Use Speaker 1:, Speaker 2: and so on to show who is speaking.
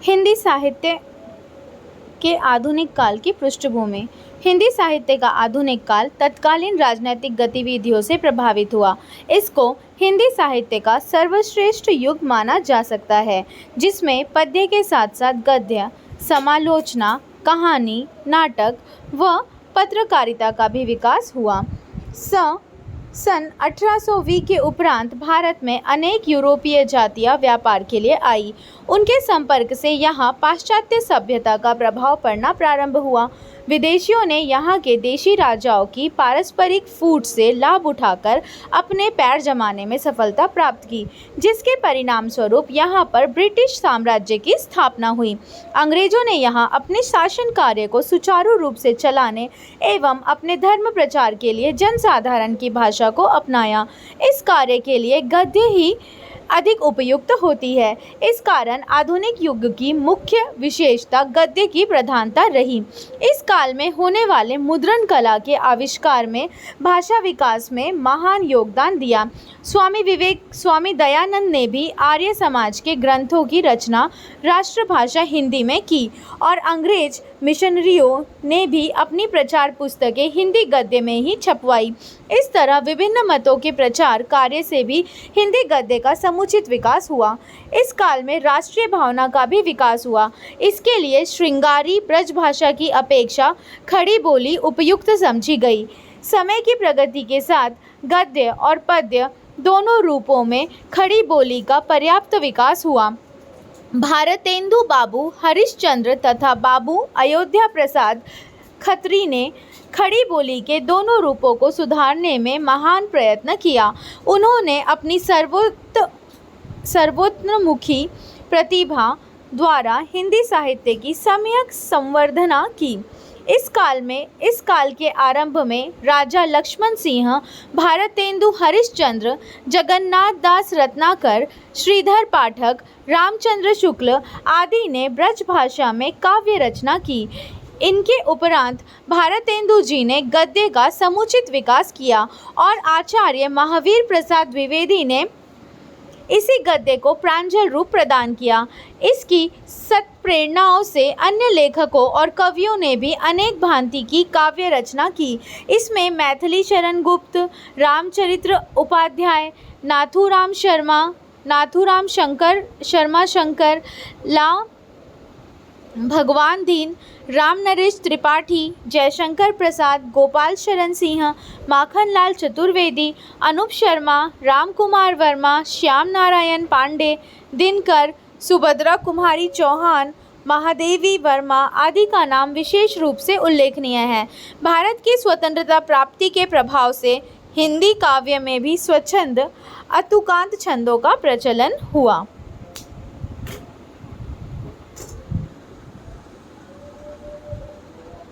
Speaker 1: हिंदी साहित्य के आधुनिक काल की पृष्ठभूमि। हिंदी साहित्य का आधुनिक काल तत्कालीन राजनीतिक गतिविधियों से प्रभावित हुआ। इसको हिंदी साहित्य का सर्वश्रेष्ठ युग माना जा सकता है, जिसमें पद्य के साथ साथ गद्य, समालोचना, कहानी, नाटक व पत्रकारिता का भी विकास हुआ। सन 1820 के उपरांत भारत में अनेक यूरोपीय जातियां व्यापार के लिए आई। उनके संपर्क से यहाँ पाश्चात्य सभ्यता का प्रभाव पड़ना प्रारंभ हुआ। विदेशियों ने यहाँ के देशी राजाओं की पारस्परिक फूट से लाभ उठाकर अपने पैर जमाने में सफलता प्राप्त की, जिसके परिणाम स्वरूप यहाँ पर ब्रिटिश साम्राज्य की स्थापना हुई। अंग्रेजों ने यहाँ अपने शासन कार्य को सुचारू रूप से चलाने एवं अपने धर्म प्रचार के लिए जनसाधारण की भाषा को अपनाया। इस कार्य के लिए गद्य ही अधिक उपयुक्त होती है। इस कारण आधुनिक युग की मुख्य विशेषता गद्य की प्रधानता रही। इस काल में होने वाले मुद्रण कला के आविष्कार में भाषा विकास में महान योगदान दिया। स्वामी दयानंद ने भी आर्य समाज के ग्रंथों की रचना राष्ट्रभाषा हिंदी में की और अंग्रेज मिशनरियों ने भी अपनी प्रचार पुस्तकें हिंदी गद्य में ही छपवाई। इस तरह विभिन्न मतों के प्रचार कार्य से भी हिंदी गद्य का समुचित विकास हुआ। इस काल में राष्ट्रीय भावना का भी विकास हुआ। इसके लिए श्रृंगारी ब्रजभाषा की अपेक्षा खड़ी बोली उपयुक्त समझी गई। समय की प्रगति के साथ गद्य और पद्य दोनों रूपों में खड़ी बोली का पर्याप्त विकास हुआ। भारतेंदु बाबू हरिश्चंद्र तथा बाबू अयोध्या प्रसाद खत्री ने खड़ी बोली के दोनों रूपों को सुधारने में महान प्रयत्न किया। उन्होंने अपनी सर्वोत्तमुखी प्रतिभा द्वारा हिंदी साहित्य की सम्यक संवर्धना की। इस काल के आरंभ में राजा लक्ष्मण सिंह, भारतेंदु हरिश्चंद्र, जगन्नाथ दास रत्नाकर, श्रीधर पाठक, रामचंद्र शुक्ल आदि ने ब्रजभाषा में काव्य रचना की। इनके उपरांत भारतेंदु जी ने गद्य का समुचित विकास किया और आचार्य महावीर प्रसाद द्विवेदी ने इसी गद्य को प्रांजल रूप प्रदान किया। इसकी सत्प्रेरणाओं से अन्य लेखकों और कवियों ने भी अनेक भांति की काव्य रचना की। इसमें मैथिली शरण गुप्त, रामचरित्र उपाध्याय, नाथूराम शंकर, ला भगवान दीन, राम नरेश त्रिपाठी, जयशंकर प्रसाद, गोपाल शरण सिंह, माखनलाल चतुर्वेदी, अनूप शर्मा, राम कुमार वर्मा, श्याम नारायण पांडे, दिनकर, सुभद्रा कुमारी चौहान, महादेवी वर्मा आदि का नाम विशेष रूप से उल्लेखनीय है। भारत की स्वतंत्रता प्राप्ति के प्रभाव से हिंदी काव्य में भी स्वच्छंद अतुकांत छंदों का प्रचलन हुआ।